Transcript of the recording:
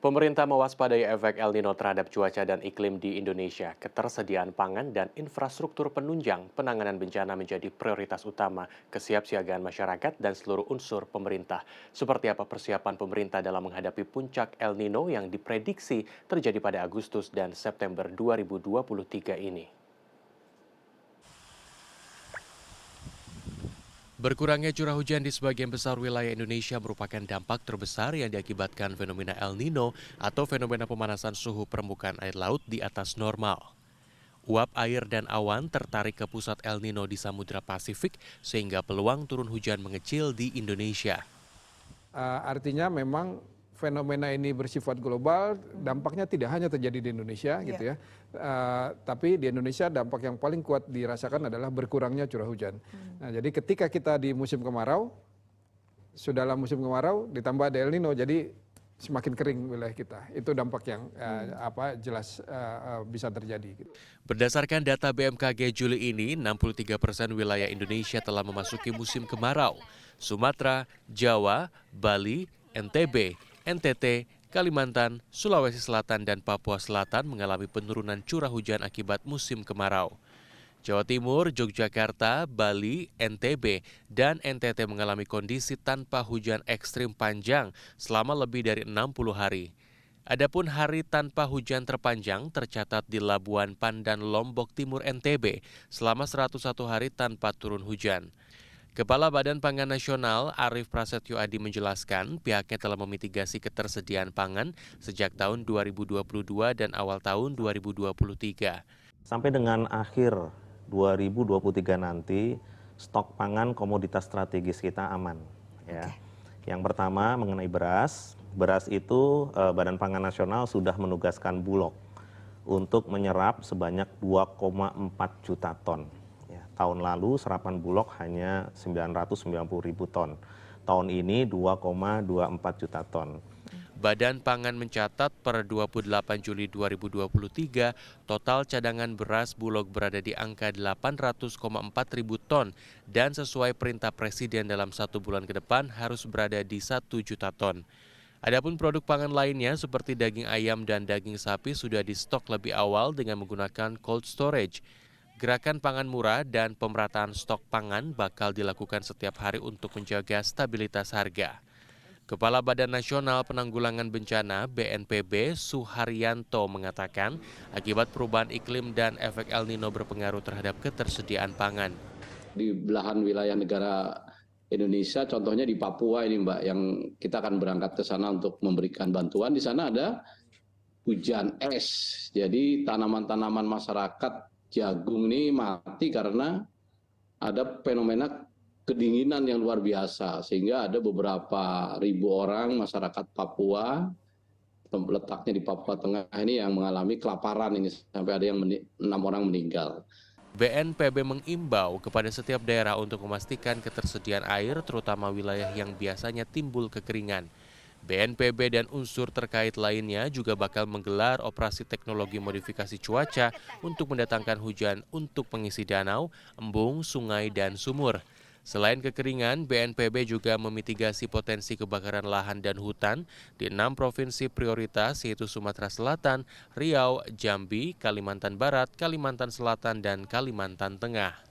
Pemerintah mewaspadai efek El Nino terhadap cuaca dan iklim di Indonesia. Ketersediaan pangan dan infrastruktur penunjang penanganan bencana menjadi prioritas utama kesiapsiagaan masyarakat dan seluruh unsur pemerintah. Seperti apa persiapan pemerintah dalam menghadapi puncak El Nino yang diprediksi terjadi pada Agustus dan September 2023 ini. Berkurangnya curah hujan di sebagian besar wilayah Indonesia merupakan dampak terbesar yang diakibatkan fenomena El Nino atau fenomena pemanasan suhu permukaan air laut di atas normal. Uap air dan awan tertarik ke pusat El Nino di Samudra Pasifik sehingga peluang turun hujan mengecil di Indonesia. Artinya memang fenomena ini bersifat global, dampaknya tidak hanya terjadi di Indonesia gitu ya. Tapi di Indonesia dampak yang paling kuat dirasakan adalah berkurangnya curah hujan. Nah, jadi ketika kita di musim kemarau, sudah dalam musim kemarau ditambah ada El Nino, jadi semakin kering wilayah kita. Itu dampak yang jelas bisa terjadi. Gitu. Berdasarkan data BMKG Juli ini, 63% wilayah Indonesia telah memasuki musim kemarau. Sumatera, Jawa, Bali, NTB, NTT, Kalimantan, Sulawesi Selatan, dan Papua Selatan mengalami penurunan curah hujan akibat musim kemarau. Jawa Timur, Yogyakarta, Bali, NTB, dan NTT mengalami kondisi tanpa hujan ekstrim panjang selama lebih dari 60 hari. Adapun hari tanpa hujan terpanjang tercatat di Labuan Pandan, Lombok Timur, NTB selama 101 hari tanpa turun hujan. Kepala Badan Pangan Nasional Arief Prasetyo Adi menjelaskan pihaknya telah memitigasi ketersediaan pangan sejak tahun 2022 dan awal tahun 2023. Sampai dengan akhir 2023 nanti stok pangan komoditas strategis kita aman. Ya. Yang pertama mengenai beras. Beras itu Badan Pangan Nasional sudah menugaskan Bulog untuk menyerap sebanyak 2,4 juta ton. Tahun lalu serapan Bulog hanya 990.000 ton. Tahun ini 2,24 juta ton. Badan Pangan mencatat per 28 Juli 2023, total cadangan beras Bulog berada di angka 800,4 ribu ton dan sesuai perintah Presiden dalam 1 bulan ke depan harus berada di 1 juta ton. Adapun produk pangan lainnya seperti daging ayam dan daging sapi sudah di stok lebih awal dengan menggunakan cold storage. Gerakan pangan murah dan pemerataan stok pangan bakal dilakukan setiap hari untuk menjaga stabilitas harga. Kepala Badan Nasional Penanggulangan Bencana (BNPB) Suharyanto mengatakan akibat perubahan iklim dan efek El Nino berpengaruh terhadap ketersediaan pangan. Di belahan wilayah negara Indonesia, contohnya di Papua ini Mbak, yang kita akan berangkat ke sana untuk memberikan bantuan. Di sana ada hujan es, jadi tanaman-tanaman masyarakat jagung ini mati karena ada fenomena kedinginan yang luar biasa, sehingga ada beberapa ribu orang masyarakat Papua, letaknya di Papua Tengah ini, yang mengalami kelaparan ini, sampai ada yang 6 orang meninggal. BNPB mengimbau kepada setiap daerah untuk memastikan ketersediaan air, terutama wilayah yang biasanya timbul kekeringan. BNPB dan unsur terkait lainnya juga bakal menggelar operasi teknologi modifikasi cuaca untuk mendatangkan hujan untuk pengisi danau, embung, sungai, dan sumur. Selain kekeringan, BNPB juga memitigasi potensi kebakaran lahan dan hutan di 6 provinsi prioritas yaitu Sumatera Selatan, Riau, Jambi, Kalimantan Barat, Kalimantan Selatan, dan Kalimantan Tengah.